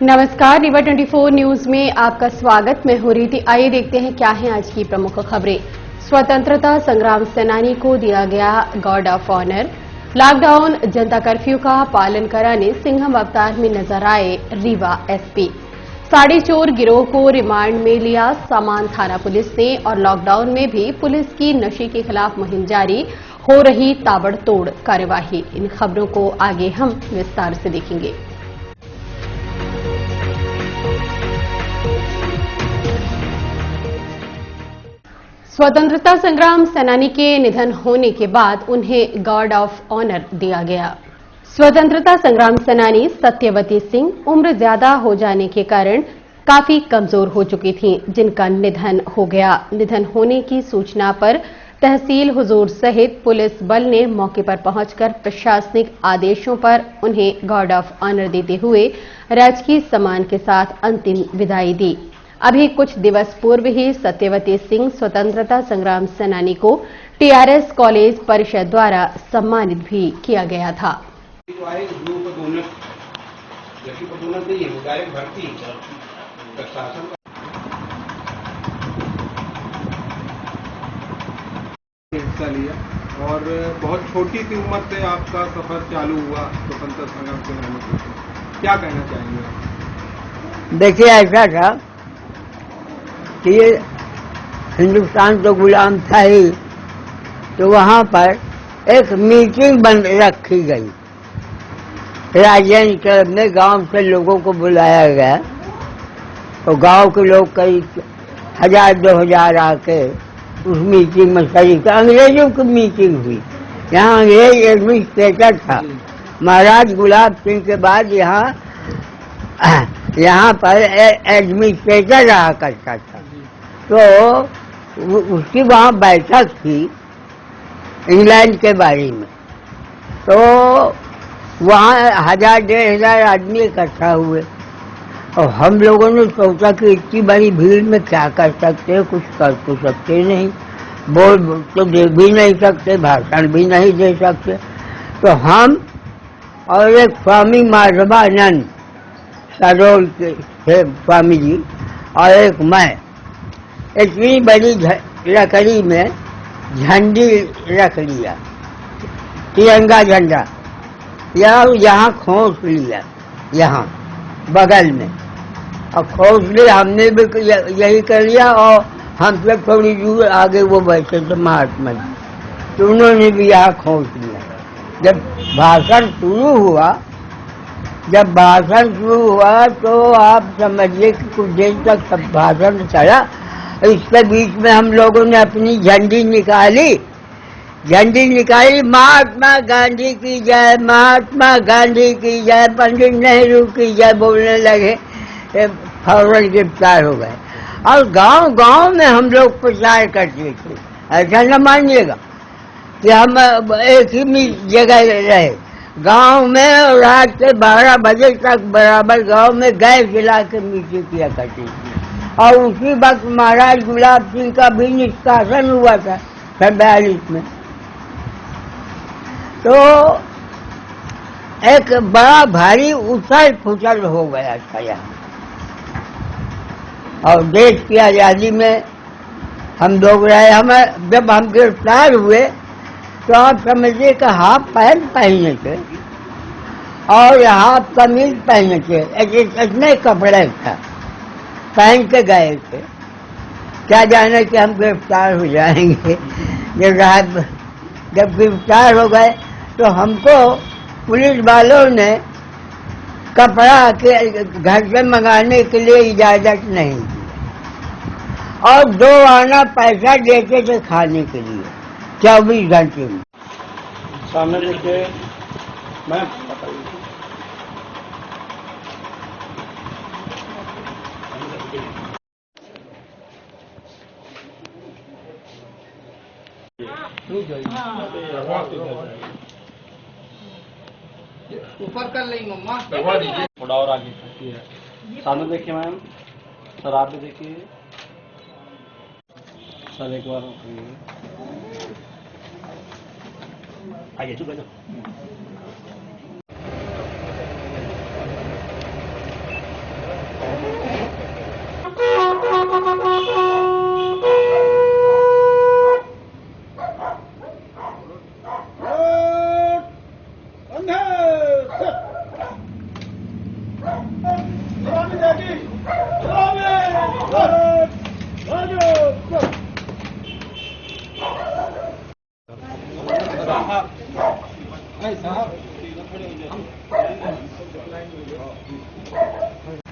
नमस्कार, river 24 news में आपका स्वागत। मैं हूं रीति। आइए देखते हैं क्या हैं आज की प्रमुख खबरें। स्वतंत्रता संग्राम सेनानी को दिया गया guard of honour. Lockdown Janata curfew का पालन कराने सिंघम अवतार में नजर आए रीवा एसपी। साड़ी चोर गिरोह को रिमांड में लिया सामान थाना पुलिस ने। और लॉकडाउन में भी पुलिस की नशे के खिलाफ मुहिम जारी, हो रही ताबड़तोड़ कार्यवाही। इन खबरों को आगे हम विस्तार से देखेंगे। स्वतंत्रता संग्राम सेनानी के निधन होने के बाद उन्हें गार्ड ऑफ ऑनर दिया गया। स्वतंत्रता संग्राम सेनानी सत्यवती सिंह उम्र ज्यादा हो जाने के कारण काफी कमजोर हो चुकी थीं, जिनका निधन हो गया। निधन होने की सूचना पर तहसील हुजूर सहित पुलिस बल ने मौके पर पहुंचकर प्रशासनिक आदेशों पर उन्हें गार्ड ऑफ ऑनर देते हुए राजकीय सम्मान के साथ अंतिम विदाई दी। अभी कुछ दिवस पूर्व ही सत्यवती सिंह स्वतंत्रता संग्राम सेनानी को टीआरएस कॉलेज परिषद द्वारा सम्मानित भी किया गया था। हिस्सा लिया और बहुत छोटी सी उम्र से आपका सफर चालू हुआ स्वतंत्रता संग्राम सेनानी के। क्या कहना चाहेंगे? देखिए, ऐसा था कि हिंदुस्तान तो गुलाम था ही, तो वहाँ पर एक मीटिंग बन रखी गई। राजधानी क्लब में गांव से लोगों को बुलाया गया, तो गांव के लोग कई 1000-2000 आके उस मीटिंग में शरीक। अंग्रेजों की मीटिंग हुई। यहाँ अंग्रेज एडमिनिस्ट्रेटर था। महाराज गुलाब सिंह के बाद यहाँ पर एडमिनिस्ट्रेटर रहा करता था। तो उसकी वहाँ बैठक थी इंग्लैंड के बारे में। तो वहाँ 1000-1500 आदमी इकट्ठा हुए और हम लोगों ने सोचा कि इतनी बड़ी भीड़ में क्या कर सकते हैं, कुछ कर तो सकते नहीं, बोल तो दे भी नहीं सकते, भाषण भी नहीं दे सकते। तो हम और एक स्वामी माधवानंद सरोल के थे स्वामी जी, और एक मैं, इतनी बड़ी लकड़ी में झंडी रख लिया, तिरंगा झंडा, यहाँ खोस लिया, यहाँ बगल में, और खोस लिया। हमने भी यही कर लिया। और हमसे थोड़ी दूर आगे वो बैठे थे महात्मा जी, तो उन्होंने भी यहाँ खोस लिया। जब भाषण शुरू हुआ तो आप समझिए कि कुछ देर तक सब भाषण चला। इसके बीच में हम लोगों ने अपनी झंडी निकाली, महात्मा गांधी की जय, महात्मा गांधी की जय, पंडित नेहरू की जय बोलने लगे। फौरन गिरफ्तार हो गए। और गांव में हम लोग प्रचार करते थे। ऐसा न मानिएगा कि हम एक ही जगह रहे। गांव में रात के 12 बजे तक बराबर गांव में गैस जला के मीटिंग किया करती थी। और उसी वक्त महाराज गुलाब सिंह का भी निष्कासन हुआ था 42 में। तो एक बड़ा भारी उथल पुथल हो गया था यहाँ। और देश की आजादी में हम लोग रहे। जब हम गिरफ्तार हुए तो आप समझिए कि हाफ पैंट पहने थे और हाफ कमीज पहने थे, इतने कपड़े था पहन के गए थे। क्या जाने कि हम गिरफ्तार हो जाएंगे। जब गिरफ्तार हो गए तो हमको पुलिस वालों ने कपड़ा के घर से मंगाने के लिए इजाजत नहीं दी, और 2 आना पैसा देते थे खाने के लिए 24 घंटे में। सामने देखिए, मैं ऊपर कर ली मम्मा, थोड़ा और आगे है। सामने देखिए मैम, सर आप भी देखिए, सर एक बार आइए चुप है। सर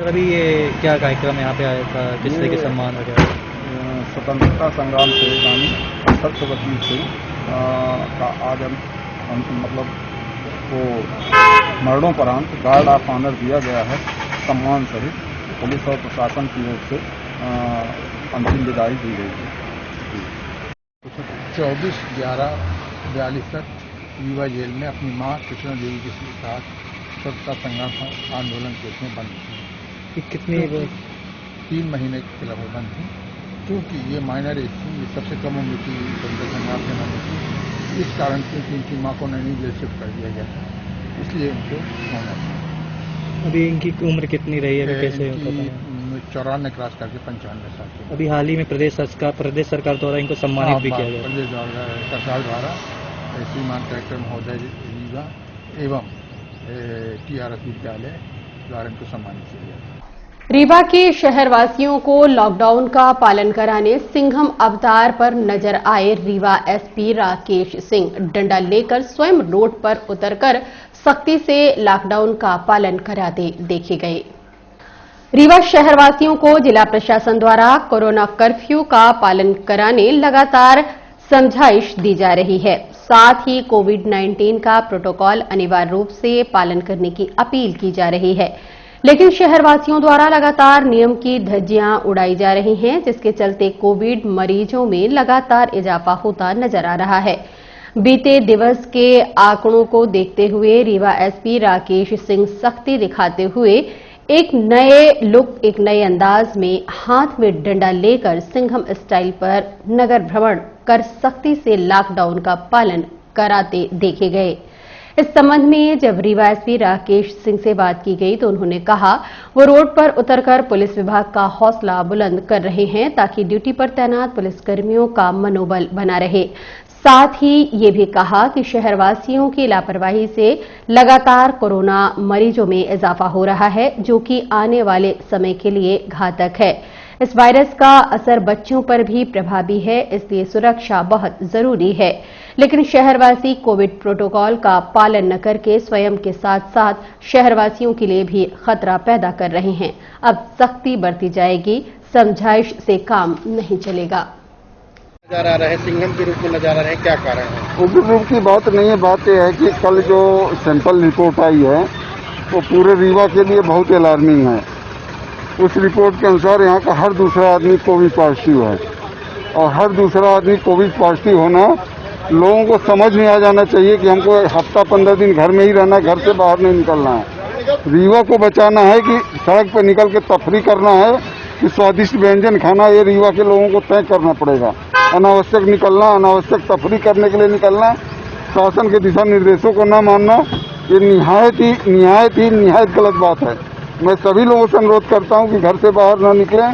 अभी ये क्या कार्यक्रम यहाँ पे आया था, किस तरह के सम्मान वगैरह? स्वतंत्रता संग्राम सेनानी सत्यवती सिंह का आज हम मतलब वो मरणोपरांत गार्ड ऑफ ऑनर दिया गया है। सम्मान सहित पुलिस और प्रशासन की ओर से अंतिम विदाई दी गई है। 24/11/42 तक रीवा जेल में अपनी मां कृष्णा देवी के साथ स्वतंत्रता संग्राम आंदोलन केस में बंद थी। कितनी 3 महीने के लगभग बंद थी, क्योंकि ये माइनर एज थी, ये सबसे कम उम्र की स्वतंत्रता संग्राम सेनानी थी। इस कारण से इनकी मां को नैनी जेल शिफ्ट कर दिया गया था, इसलिए इनको होना था। अभी इनकी उम्र कितनी रही है, कैसे? 94 क्रॉस करके 95 साल की। अभी हाल ही में प्रदेश सरकार द्वारा इनको सम्मानित भी किया गया। प्रदेश सरकार द्वारा श्रीमान कलेक्टर महोदय रीवा एवं TRS विद्यालय द्वारा इनको सम्मानित किया गया। रीवा के शहरवासियों को लॉकडाउन का पालन कराने सिंघम अवतार पर नजर आए रीवा एसपी राकेश सिंह डंडा लेकर स्वयं रोड पर उतरकर सख्ती से लॉकडाउन का पालन कराते देखे गए। रीवा शहरवासियों को जिला प्रशासन द्वारा कोरोना कर्फ्यू का पालन कराने लगातार समझाइश दी जा रही है। साथ ही कोविड-19 का प्रोटोकॉल अनिवार्य रूप से पालन करने की अपील की जा रही है, लेकिन शहरवासियों द्वारा लगातार नियम की धज्जियां उड़ाई जा रही हैं, जिसके चलते कोविड मरीजों में लगातार इजाफा होता नजर आ रहा है। बीते दिवस के आंकड़ों को देखते हुए रीवा एसपी राकेश सिंह सख्ती दिखाते हुए एक नए लुक, एक नए अंदाज में हाथ में डंडा लेकर सिंघम स्टाइल पर नगर भ्रमण कर सख्ती से लॉकडाउन का पालन कराते देखे गए। इस संबंध में जब रीवा एसपी राकेश सिंह से बात की गई तो उन्होंने कहा वो रोड पर उतरकर पुलिस विभाग का हौसला बुलंद कर रहे हैं ताकि ड्यूटी पर तैनात पुलिसकर्मियों का मनोबल बना रहे। साथ ही ये भी कहा कि शहरवासियों की लापरवाही से लगातार कोरोना मरीजों में इजाफा हो रहा है, जो कि आने वाले समय के लिए घातक है। इस वायरस का असर बच्चों पर भी प्रभावी है, इसलिए सुरक्षा बहुत जरूरी है। लेकिन शहरवासी कोविड प्रोटोकॉल का पालन न करके स्वयं के साथ साथ शहरवासियों के लिए भी खतरा पैदा कर रहे हैं। अब सख्ती बरती जाएगी, समझाइश से काम नहीं चलेगा। नजर आ रहे हैं, सिंघम के रूप में नजर आ रहे हैं, क्या कारण है? उग्र रूप की बात नहीं है। बात यह है कि कल जो सैंपल रिपोर्ट आई है वो पूरे रीवा के लिए बहुत अलार्मिंग है। उस रिपोर्ट के अनुसार यहाँ का हर दूसरा आदमी कोविड पॉजिटिव है, और हर दूसरा आदमी कोविड पॉजिटिव होना लोगों को समझ में आ जाना चाहिए कि हमको हफ्ता 15 दिन घर में ही रहना, घर से बाहर नहीं निकलना है। रीवा को बचाना है कि सड़क पर निकल के तफरी करना है कि स्वादिष्ट व्यंजन खाना, ये रीवा के लोगों को तय करना पड़ेगा। अनावश्यक निकलना, अनावश्यक तफरी करने के लिए निकलना, शासन के दिशा निर्देशों को न मानना, ये निहायत गलत बात है। मैं सभी लोगों से अनुरोध करता हूं कि घर से बाहर न निकलें,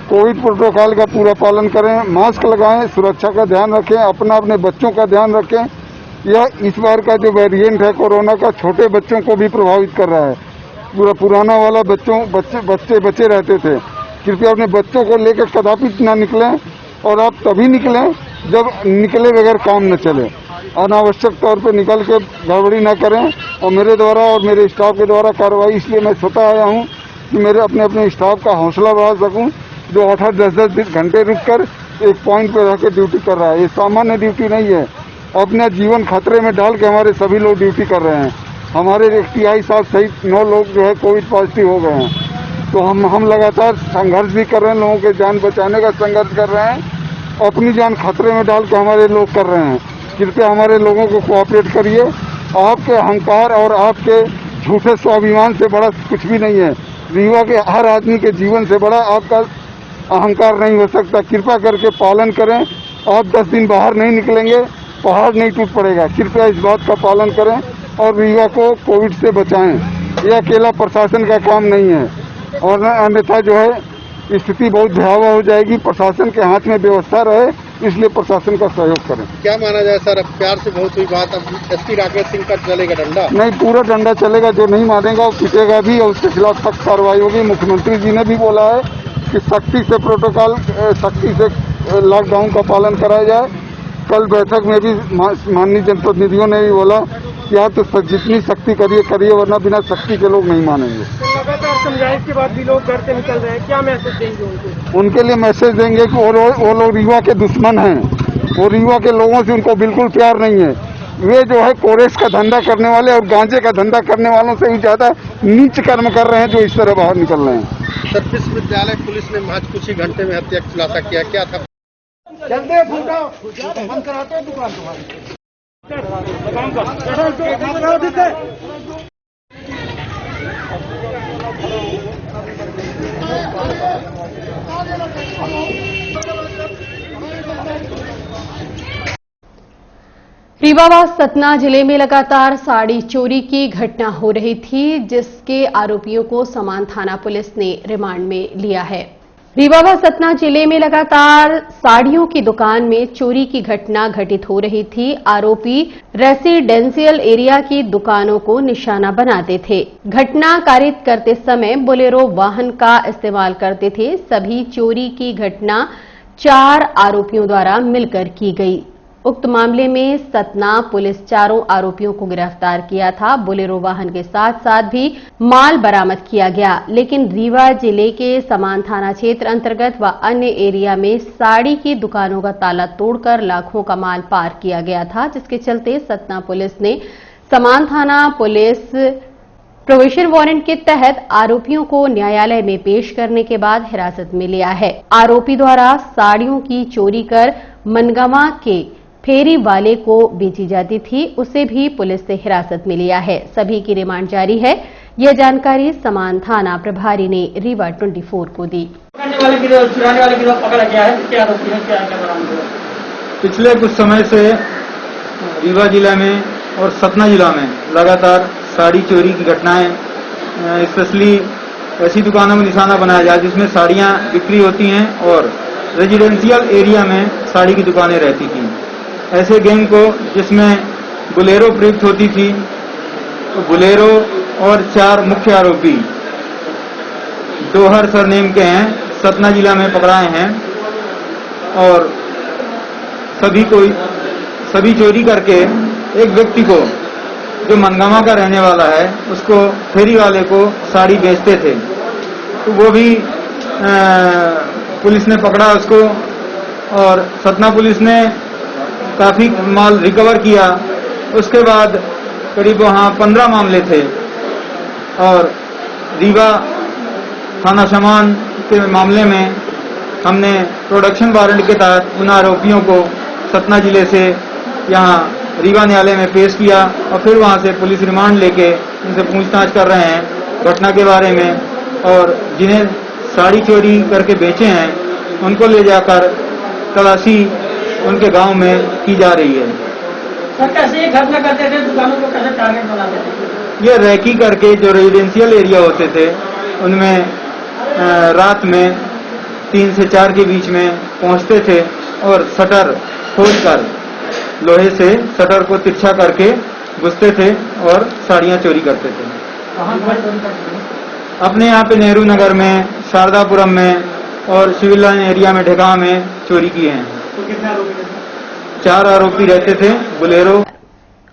कोविड प्रोटोकॉल का पूरा पालन करें, मास्क लगाएं, सुरक्षा का ध्यान रखें, अपने बच्चों का ध्यान रखें। यह इस बार का जो वेरिएंट है कोरोना का, छोटे बच्चों को भी प्रभावित कर रहा है। पूरा पुराना वाला बच्चे रहते थे। कृपया अपने बच्चों को लेकर कदापि न निकलें, और आप तभी निकलें जब निकले बगैर काम न चले। अनावश्यक तौर पर निकल के गड़बड़ी न करें। और मेरे द्वारा और मेरे स्टाफ के द्वारा कार्रवाई इसलिए मैं स्वतः आया हूं कि मेरे अपने स्टाफ का हौसला बढ़ा सकूं, जो 8-8, 10-10 घंटे रुककर एक पॉइंट पर रहकर ड्यूटी कर रहा है। ये सामान्य ड्यूटी नहीं है, अपना जीवन खतरे में डाल के हमारे सभी लोग ड्यूटी कर रहे हैं। हमारे TI साहब सहित 9 लोग जो है कोविड पॉजिटिव हो गए हैं। तो हम लगातार संघर्ष भी कर रहे हैं, लोगों के जान बचाने का संघर्ष कर रहे हैं, अपनी जान खतरे में डाल के हमारे लोग कर रहे हैं। कृपया हमारे लोगों को कोऑपरेट करिए। आपके अहंकार और आपके झूठे स्वाभिमान से बड़ा कुछ भी नहीं है। रीवा के हर आदमी के जीवन से बड़ा आपका अहंकार नहीं हो सकता। कृपया करके पालन करें। आप 10 दिन बाहर नहीं निकलेंगे, पहाड़ नहीं टूट पड़ेगा। कृपया इस बात का पालन करें और रीवा को कोविड से बचाएं। यह अकेला प्रशासन का काम नहीं है, और अन्यथा जो है स्थिति बहुत भयावह हो जाएगी। प्रशासन के हाथ में व्यवस्था रहे, इसलिए प्रशासन का सहयोग करें। क्या माना जाए सर, अब प्यार से बहुत हुई बात, अब एसपी राकेश सिंह का चलेगा डंडा? नहीं, पूरा डंडा चलेगा। जो नहीं मानेगा वो पिटेगा भी और उसके खिलाफ सख्त कार्रवाई होगी। मुख्यमंत्री जी ने भी बोला है कि सख्ती से प्रोटोकॉल, सख्ती से लॉकडाउन का पालन कराया जाए। कल बैठक में भी माननीय जनप्रतिनिधियों ने भी बोला कि यहाँ तो जितनी सख्ती करिए, वरना बिना सख्ती के लोग नहीं मानेंगे। लगातार समझाइश के बाद भी लोग घर से निकल रहे हैं, क्या मैसेज देंगे उनको? उनके लिए मैसेज देंगे कि वो लोग रीवा के दुश्मन हैं। वो रीवा के लोगों से उनको बिल्कुल प्यार नहीं है। वे जो है कोरेस का धंधा करने वाले और गांजे का धंधा करने वालों से भी ज्यादा नीच कर्म कर रहे हैं जो इस तरह बाहर निकल रहे हैं। सर, विश्वविद्यालय पुलिस ने महज कुछ ही घंटे में हत्या का खुलासा किया, क्या था? जल्दी बंद कराते दुकान तुम्हारी। रीवा व सतना जिले में लगातार साड़ी चोरी की घटना हो रही थी, जिसके आरोपियों को समान थाना पुलिस ने रिमांड में लिया है। रीवा व सतना जिले में लगातार साड़ियों की दुकान में चोरी की घटना घटित हो रही थी। आरोपी रेसिडेंशियल एरिया की दुकानों को निशाना बनाते थे। घटना कारित करते समय बोलेरो वाहन का इस्तेमाल करते थे। सभी चोरी की घटना 4 आरोपियों द्वारा मिलकर की गई। उक्त मामले में सतना पुलिस चारों आरोपियों को गिरफ्तार किया था। बोलेरो वाहन के साथ साथ भी माल बरामद किया गया, लेकिन रीवा जिले के समान थाना क्षेत्र अंतर्गत व अन्य एरिया में साड़ी की दुकानों का ताला तोड़कर लाखों का माल पार किया गया था, जिसके चलते सतना पुलिस ने समान थाना पुलिस प्रोविजन वारंट के तहत आरोपियों को न्यायालय में पेश करने के बाद हिरासत में लिया है। आरोपी द्वारा साड़ियों की चोरी कर मनगावा के फेरी वाले को बेची जाती थी, उसे भी पुलिस से हिरासत में लिया है। सभी की रिमांड जारी है। यह जानकारी समान थाना प्रभारी ने रीवा 24 को दी। पिछले कुछ समय से रीवा जिला में और सतना जिला में लगातार साड़ी चोरी की घटनाएं, स्पेशली ऐसी दुकानों में निशाना बनाया जाए जिसमें साड़ियां बिक्री होती हैं और रेजिडेंशियल एरिया में साड़ी की दुकानें रहती थी। ऐसे गैंग को जिसमें बोलेरो प्रयुक्त होती थी, तो बोलेरो और 4 मुख्य आरोपी दोहर सरनेम के हैं, सतना जिला में पकड़ाए हैं और सभी चोरी करके एक व्यक्ति को जो मनगावा का रहने वाला है उसको फेरी वाले को साड़ी बेचते थे, तो वो भी पुलिस ने पकड़ा उसको और सतना पुलिस ने काफी माल रिकवर किया। उसके बाद करीब वहां 15 मामले थे और रीवा थाना समान के मामले में हमने प्रोडक्शन वारंट के तहत उन आरोपियों को सतना जिले से यहां रीवा न्यायालय में पेश किया और फिर वहां से पुलिस रिमांड लेके उनसे पूछताछ कर रहे हैं घटना के बारे में, और जिन्हें साड़ी चोरी करके बेचे हैं उनको ले जाकर तलाशी उनके गांव में की जा रही है। सर, कैसे ये घटना करते थे? दुकानों को कैसे टारगेट बनाते थे? ये रैकी करके जो रेजिडेंशियल एरिया होते थे उनमें रात में 3 से 4 के बीच में पहुंचते थे और शटर खोलकर लोहे से शटर को तिरछा करके घुसते थे और साड़ियां चोरी करते थे। कहाँ चोरी करते थे? अपने यहाँ पे नेहरू नगर में, शारदापुरम में और सिविल लाइन एरिया में ढेगा में चोरी किए हैं। तो कितने आरोपी थे? 4 आरोपी रहते थे बोलेरो।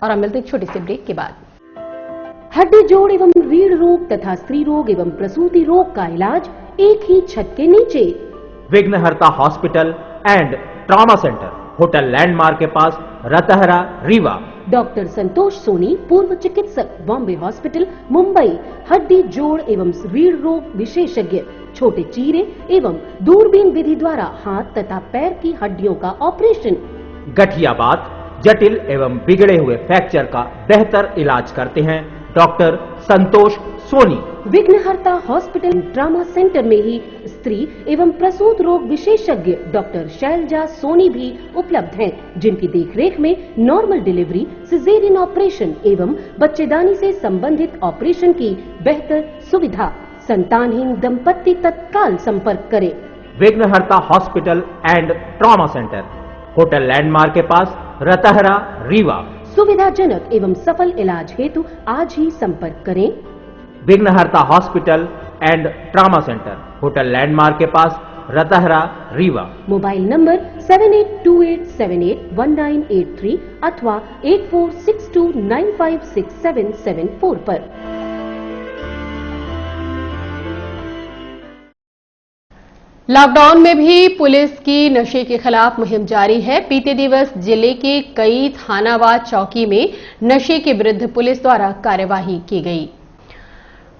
और हम मिलते एक छोटी सी ब्रेक के बाद। हड्डी जोड़ एवं रीढ़ रोग तथा स्त्री रोग एवं प्रसूति रोग का इलाज एक ही छत के नीचे। विघ्नहर्ता hospital and trauma centre, hotel landmark के पास, रतहरा, रीवा। डॉक्टर संतोष सोनी, पूर्व चिकित्सक, बॉम्बे हॉस्पिटल, मुंबई। हड्डी जोड़ एवं रीढ़ रोग विशेषज्ञ, छोटे चीरे एवं दूरबीन विधि द्वारा हाथ तथा पैर की हड्डियों का ऑपरेशन। गठियाबात, जटिल एवं बिगड़े हुए फ्रैक्चर का बेहतर इलाज करते हैं डॉक्टर संतोष सोनी। विघ्नहर्ता हॉस्पिटल ट्रॉमा सेंटर में ही स्त्री एवं प्रसूत रोग विशेषज्ञ डॉक्टर शैलजा सोनी भी उपलब्ध हैं, जिनकी देखरेख में नॉर्मल डिलीवरी, सिजेरियन ऑपरेशन एवं बच्चेदानी से संबंधित ऑपरेशन की बेहतर सुविधा। संतानहीन दंपत्ति तत्काल संपर्क करें। विघ्नहर्ता hospital and trauma centre, hotel landmark के पास, रतहरा, रीवा। सुविधाजनक एवं सफल इलाज हेतु आज ही संपर्क करें। विघ्नहर्ता hospital and trauma centre, hotel landmark के पास, रतहरा, रीवा। मोबाइल नंबर 7828781983 अथवा 8462956774 पर। लॉकडाउन में भी पुलिस की नशे के खिलाफ मुहिम जारी है। बीते दिवस जिले के कई थाना व चौकी में नशे के विरुद्ध पुलिस द्वारा कार्यवाही की गई।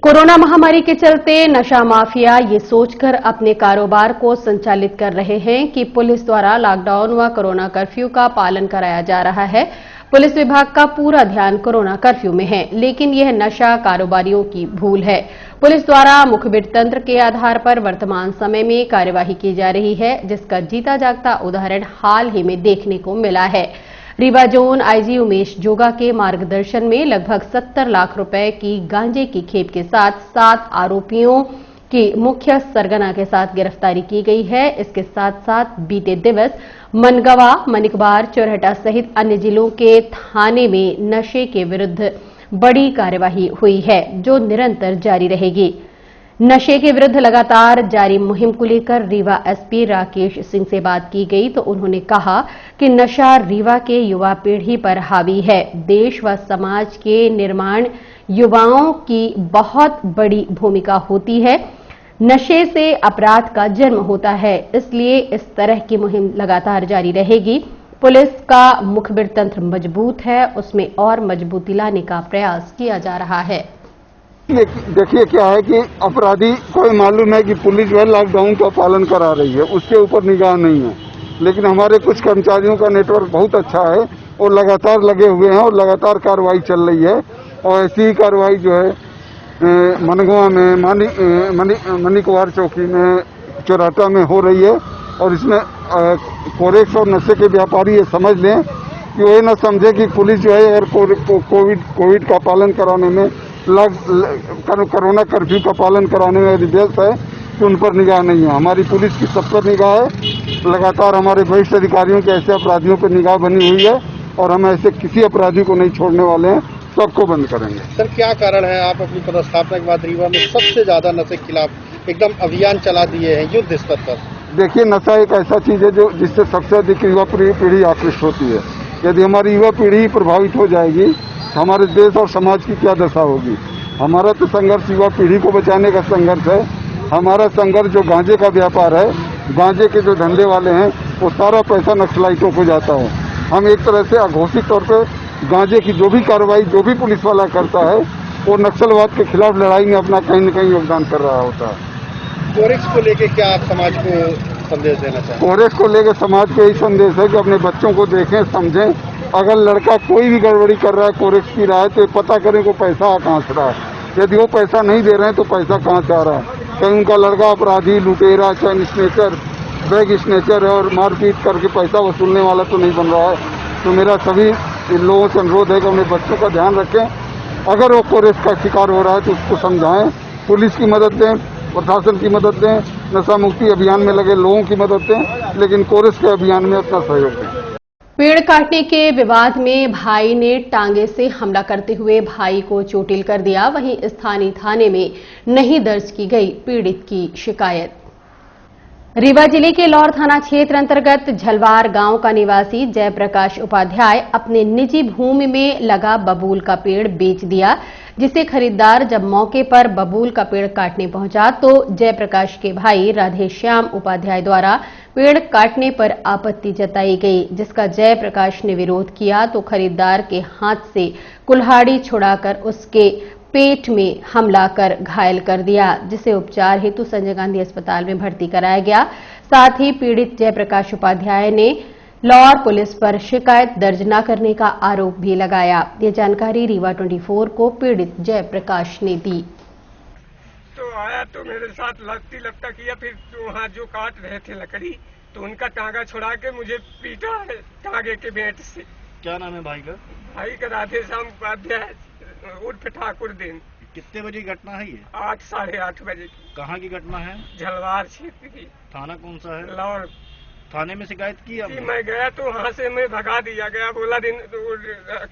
कोरोना महामारी के चलते नशा माफिया ये सोचकर अपने कारोबार को संचालित कर रहे हैं कि पुलिस द्वारा लॉकडाउन व कोरोना कर्फ्यू का पालन कराया जा रहा है। पुलिस विभाग का पूरा ध्यान कोरोना कर्फ्यू में है, लेकिन यह नशा कारोबारियों की भूल है। पुलिस द्वारा मुखबिर तंत्र के आधार पर वर्तमान समय में कार्यवाही की जा रही है, जिसका जीता जागता उदाहरण हाल ही में देखने को मिला है। रीवा जोन आईजी उमेश जोगा के मार्गदर्शन में लगभग 70 लाख रुपए की गांजे की खेप के साथ 7 आरोपियों की मुख्य सरगना के साथ गिरफ्तारी की गई है। इसके साथ साथ बीते दिवस मनगवा, मनिकबार, चोरहटा सहित अन्य जिलों के थाने में नशे के विरुद्ध बड़ी कार्यवाही हुई है, जो निरंतर जारी रहेगी। नशे के विरुद्ध लगातार जारी मुहिम को लेकर रीवा एसपी राकेश सिंह से बात की गई तो उन्होंने कहा कि नशा रीवा के युवा पीढ़ी पर हावी है। देश व समाज के निर्माण युवाओं की बहुत बड़ी भूमिका होती है। नशे से अपराध का जन्म होता है, इसलिए इस तरह की मुहिम लगातार जारी रहेगी। पुलिस का मुखबिर तंत्र मजबूत है, उसमें और मजबूती लाने का प्रयास किया जा रहा है। देखिए क्या है कि अपराधी को मालूम है कि पुलिस जो है लॉकडाउन का पालन करा रही है, उसके ऊपर निगाह नहीं है, लेकिन हमारे कुछ कर्मचारियों का नेटवर्क बहुत अच्छा है और लगातार लगे हुए हैं और लगातार कार्रवाई चल रही है। और ऐसी ही कार्रवाई जो है मनगवा में, मनिकवार चौकी में, चौराटा में हो रही है। और इसमें कोरेक्स और नशे के व्यापारी ये समझ लें कि वो न समझे कि पुलिस जो है अगर कोविड का पालन कराने में, कोरोना कर्फ्यू का पालन कराने में व्यस्त है तो उन पर निगाह नहीं है। हमारी पुलिस की सब पर निगाह है। लगातार हमारे वरिष्ठ अधिकारियों के ऐसे अपराधियों पर निगाह बनी हुई है और हम ऐसे किसी अपराधी को नहीं छोड़ने वाले हैं, सबको बंद करेंगे। सर क्या कारण है आप अपनी पदस्थापना के बाद रीवा में सबसे ज्यादा नशे के खिलाफ एकदम अभियान चला दिए हैं युद्ध स्तर पर? देखिए नशा एक ऐसा चीज है जो जिससे सबसे अधिक युवा पीढ़ी आकृष्ट होती है। यदि हमारी युवा पीढ़ी प्रभावित हो जाएगी तो हमारे देश और समाज की क्या दशा होगी। हमारा तो संघर्ष युवा पीढ़ी को बचाने का संघर्ष है। हमारा संघर्ष जो गांजे का व्यापार है, गांजे के जो धंधे वाले हैं, वो सारा पैसा नक्सलाइटों को जाता है। हम एक तरह से अघोषित तौर पर गांजे की जो भी कार्रवाई जो भी पुलिस वाला करता है वो नक्सलवाद के खिलाफ लड़ाई में अपना कहीं न कहीं योगदान कर रहा होता है। कोरेक्स को लेके क्या आप समाज को संदेश देना चाहें? कोरेक्स को लेकर समाज को यही संदेश है कि अपने बच्चों को देखें, समझें। अगर लड़का कोई भी गड़बड़ी कर रहा है, कोरेक्स पी रहा है, तो पता करें को पैसा कहाँ से रहा है। यदि वो पैसा नहीं दे रहे हैं तो पैसा कहाँ से आ रहा है। कहीं उनका लड़का अपराधी, लुटेरा, चैन स्नेचर, बैग स्नेचर और मारपीट करके पैसा वसूलने वाला तो नहीं बन रहा है। तो मेरा सभी लोगों से अनुरोध है कि अपने बच्चों का ध्यान रखें। अगर वो कोरेक्स का शिकार हो रहा है तो उसको समझाएं, पुलिस की मदद दें, प्रशासन की मदद दें, नशा मुक्ति अभियान में लगे लोगों की मदद दें, लेकिन कोरेक्स के अभियान में अपना सहयोग दें। पेड़ काटने के विवाद में भाई ने टांगे से हमला करते हुए भाई को चोटिल कर दिया। वहीं स्थानीय थाने में नहीं दर्ज की गई पीड़ित की शिकायत। रीवा जिले के लौर थाना क्षेत्र अंतर्गत झलवार गांव का निवासी जयप्रकाश उपाध्याय अपने निजी भूमि में लगा बबूल का पेड़ बेच दिया, जिसे खरीदार जब मौके पर बबूल का पेड़ काटने पहुंचा तो जयप्रकाश के भाई राधेश्याम उपाध्याय द्वारा पेड़ काटने पर आपत्ति जताई गई, जिसका जयप्रकाश ने विरोध किया तो खरीदार के हाथ से कुल्हाड़ी छुड़ाकर उसके पेट में हमला कर घायल कर दिया, जिसे उपचार हेतु संजय गांधी अस्पताल में भर्ती कराया गया। साथ ही पीड़ित जयप्रकाश उपाध्याय ने लौर पुलिस पर शिकायत दर्ज न करने का आरोप भी लगाया। ये जानकारी रीवा 24 को पीड़ित जयप्रकाश ने दी। तो आया तो मेरे साथ लगता किया, फिर वहाँ जो काट रहे थे लकड़ी तो उनका टांगा छुड़ा के मुझे पीटा है टांगे के बेट से। क्या नाम है भाई का? भाई का राधेश्याम उपाध्याय उर्फ ठाकुर दिन। कितने बजे की घटना है ये? 8 साढ़े 8 बजे की। कहाँ की घटना है? झलवार क्षेत्र की। थाना कौन सा है? लौर। थाने में शिकायत की आपने? मैं गया तो वहाँ से मैं भगा दिया गया, बोला दिन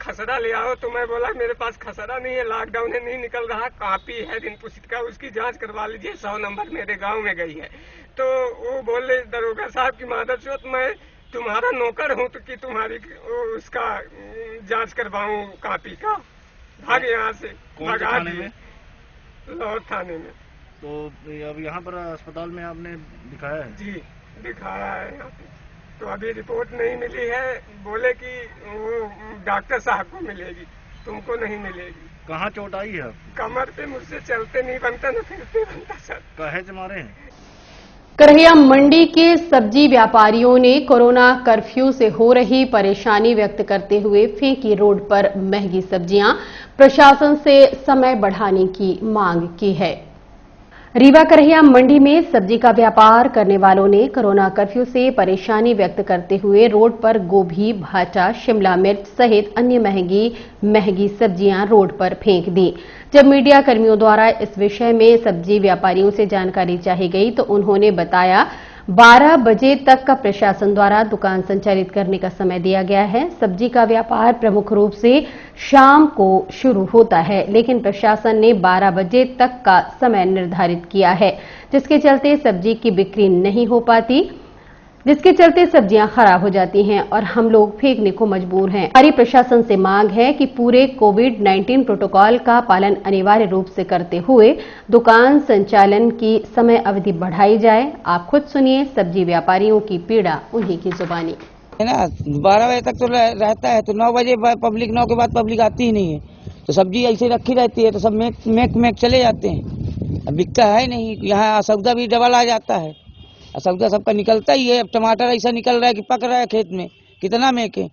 खसरा ले आओ, तो मैं बोला मेरे पास खसरा नहीं है, लॉकडाउन है, नहीं निकल रहा, कॉपी है दिन पुष्ट का, उसकी जांच करवा लीजिए, 100 नंबर मेरे गांव में गई है। तो वो बोले दरोगा साहब की मादर चौथ, मैं तुम्हारा नौकर हूँ तो कि तुम्हारी उसका जांच करवाऊं कॉपी का। भाग यहाँ से, भगा दिए लौर थाने में। तो अब यहाँ पर अस्पताल में आपने दिखाया है? जी दिखाया है यहाँ पे। तो अभी रिपोर्ट नहीं मिली है, बोले कि वो डॉक्टर साहब को मिलेगी, तुमको नहीं मिलेगी। कहाँ चोट आई है? कमर पे, मुझसे चलते नहीं बनता न फिरते बनता सर। काहे से मारे हैं? करहिया मंडी के सब्जी व्यापारियों ने कोरोना कर्फ्यू से हो रही परेशानी व्यक्त करते हुए फेंकी रोड पर महंगी सब्जियां, प्रशासन से समय बढ़ाने की मांग की है। रीवा करहिया मंडी में सब्जी का व्यापार करने वालों ने कोरोना कर्फ्यू से परेशानी व्यक्त करते हुए रोड पर गोभी, भाटा, शिमला मिर्च सहित अन्य महंगी सब्जियां रोड पर फेंक दी। जब मीडिया कर्मियों द्वारा इस विषय में सब्जी व्यापारियों से जानकारी चाही गई तो उन्होंने बताया 12 बजे तक का प्रशासन द्वारा दुकान संचालित करने का समय दिया गया है। सब्जी का व्यापार प्रमुख रूप से शाम को शुरू होता है, लेकिन प्रशासन ने 12 बजे तक का समय निर्धारित किया है, जिसके चलते सब्जी की बिक्री नहीं हो पाती, जिसके चलते सब्जियां खराब हो जाती हैं और हम लोग फेंकने को मजबूर हैं। हमारी प्रशासन से मांग है कि पूरे कोविड-19 प्रोटोकॉल का पालन अनिवार्य रूप से करते हुए दुकान संचालन की समय अवधि बढ़ाई जाए। आप खुद सुनिए सब्जी व्यापारियों की पीड़ा उन्हीं की जुबानी। है ना, 12 बजे तक तो रहता है, तो 9 बजे पब्लिक, 9 के बाद पब्लिक आती ही नहीं है, तो सब्जी ऐसे रखी रहती है, तो सब मेक चले जाते हैं। अब बिकता है नहीं, यहाँ सौदा भी डबल आ जाता है, सौदा सबका निकलता ही है। अब टमाटर ऐसा निकल रहा है कि पक रहा है खेत में, कितना मेके,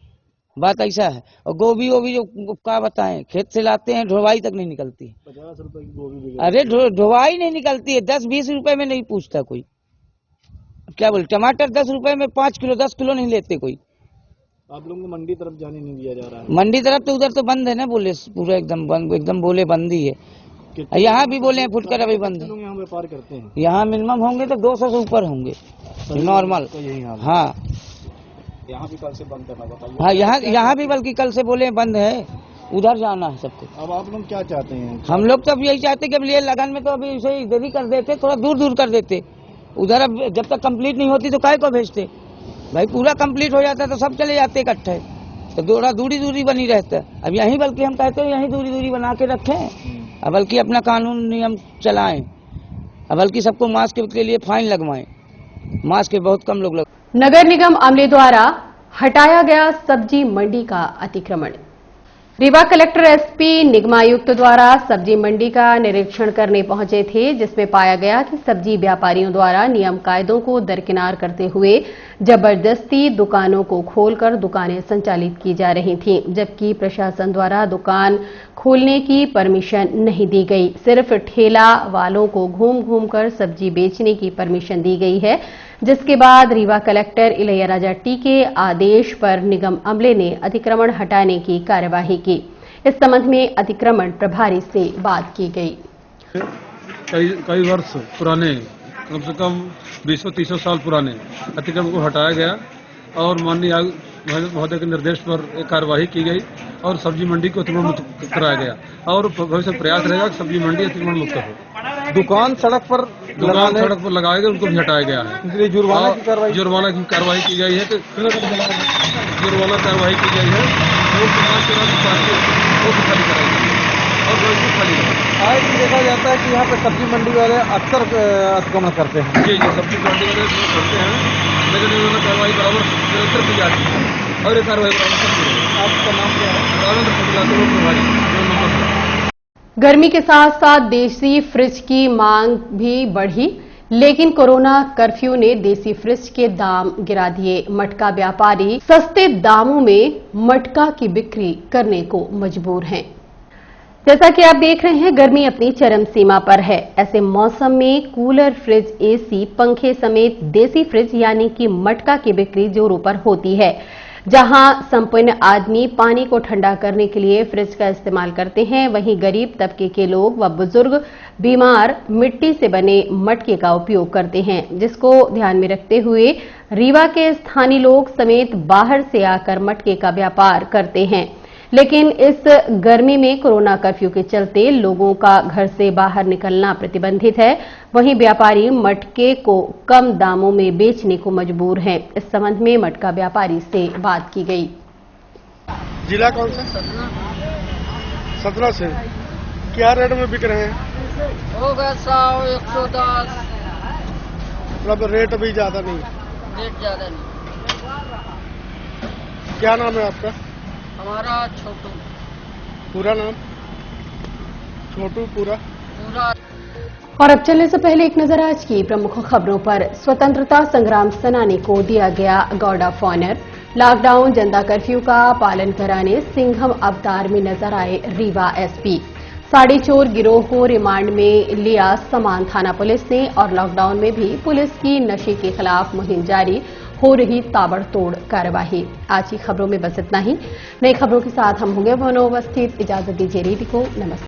बात ऐसा है। और गोभी जो क्या बताएं, खेत से लाते हैं, ढुवाई तक नहीं निकलती। 50 रुपए की गोभी? अरे ढुवाई नहीं निकलती है, 10-20 रुपए में नहीं पूछता कोई। क्या बोले, टमाटर 10 रुपए में 5 किलो 10 किलो नहीं लेते कोई। आप लोगों को मंडी तरफ जाने नहीं दिया जा रहा है? मंडी तरफ तो उधर तो बंद है ना, बोले पूरा एकदम बोले बंद ही है। यहाँ भी बोले फुटकर अभी बंद है। यहाँ व्यापार करते हैं? यहाँ मिनिमम होंगे तो 200 से ऊपर होंगे नॉर्मल। हाँ, यहाँ भी कल से बंद करना बताइए। हाँ, यहाँ भी बल्कि कल से बोले बंद है, उधर जाना है सबको। अब आप लोग क्या चाहते हैं? हम लोग तो अब यही चाहते कि अब ये लगन में तो अभी इसे इधर ही कर देते, थोड़ा दूर कर देते उधर। अब जब तक कंप्लीट नहीं होती तो काहे को भेजते भाई, पूरा कंप्लीट हो जाता तो सब चले जाते इकट्ठे, तो थोड़ा दूरी बनी रहता। अब यहीं बल्कि हम कहते हैं यहीं दूरी बना के रखें, अब बल्कि अपना कानून नियम चलाएं, अब बल्कि सबको मास्क के लिए फाइन लगवाएं। मास्क बहुत कम लोग नगर निगम अमले द्वारा हटाया गया सब्जी मंडी का अतिक्रमण। रीवा कलेक्टर एसपी निगमायुक्त द्वारा सब्जी मंडी का निरीक्षण करने पहुंचे थे, जिसमें पाया गया कि सब्जी व्यापारियों द्वारा नियम कायदों को दरकिनार करते हुए जबरदस्ती दुकानों को खोलकर दुकानें संचालित की जा रही थीं, जबकि प्रशासन द्वारा दुकान खोलने की परमिशन नहीं दी गई। सिर्फ ठेला वालों को घूम कर सब्जी बेचने की परमिशन दी गई है, जिसके बाद रीवा कलेक्टर इलैयाराजा टी के आदेश पर निगम अमले ने अतिक्रमण हटाने की कार्यवाही की। इस संबंध में अतिक्रमण प्रभारी से बात की गई। कई वर्ष पुराने, कम से कम 20-30 साल पुराने अतिक्रमण को हटाया गया और माननीय आयुक्त महोदय के निर्देश पर एक कार्यवाही की गई और सब्जी मंडी को अतिक्रमण मुक्त कराया गया और भविष्य प्रयास रहेगा कि सब्जी मंडी अतिक्रमण मुक्त हो। दुकान सड़क पर लगाए गए उनको भी हटाया गया है, इसलिए जुर्माना की कार्रवाई की गई है। जुर्माना कार्रवाई की गई है और देखा जाता है कि यहाँ पे सब्जी मंडी वाले अक्सर अतिक्रमण करते हैं। जी, सब्जी मंडी वाले करते हैं, लेकिन कार्रवाई बराबर निरंतर की जाती है और ये कार्रवाई आपका नाम क्या है? गर्मी के साथ साथ देसी फ्रिज की मांग भी बढ़ी, लेकिन कोरोना कर्फ्यू ने देसी फ्रिज के दाम गिरा दिए। मटका व्यापारी सस्ते दामों में मटका की बिक्री करने को मजबूर हैं। जैसा कि आप देख रहे हैं, गर्मी अपनी चरम सीमा पर है। ऐसे मौसम में कूलर, फ्रिज, एसी, पंखे समेत देसी फ्रिज यानी कि मटका की बिक्री जोरों पर होती है। जहां संपन्न आदमी पानी को ठंडा करने के लिए फ्रिज का इस्तेमाल करते हैं, वहीं गरीब तबके के लोग व बुजुर्ग बीमार मिट्टी से बने मटके का उपयोग करते हैं, जिसको ध्यान में रखते हुए रीवा के स्थानीय लोग समेत बाहर से आकर मटके का व्यापार करते हैं। लेकिन इस गर्मी में कोरोना कर्फ्यू के चलते लोगों का घर से बाहर निकलना प्रतिबंधित है। वहीं व्यापारी मटके को कम दामों में बेचने को मजबूर हैं। इस संबंध में मटका व्यापारी से बात की गई। जिला कौन सा? सतना से। क्या रेट में बिक रहे हैं? होगा 100, 110। मतलब रेट अभी ज्यादा नहीं? रेट ज्यादा नहीं। क्या नाम है आपका? हमारा छोटू। पूरा नाम? छोटू पूरा? और अब चलने से पहले एक नजर आज की प्रमुख खबरों पर। स्वतंत्रता संग्राम सेनानी को दिया गया guard of honour. Lockdown Janata curfew का पालन कराने सिंघम अवतार में नजर आए रीवा एसपी। साड़ी चोर गिरोह को रिमांड में लिया समान थाना पुलिस ने। और लॉकडाउन में भी पुलिस की नशे के खिलाफ मुहिम जारी, हो रही ताबड़तोड़ कार्यवाही। आज की खबरों में बस इतना ही। नई खबरों के साथ हम होंगे उपस्थित। इजाजत दीजिए। रीति को नमस्कार।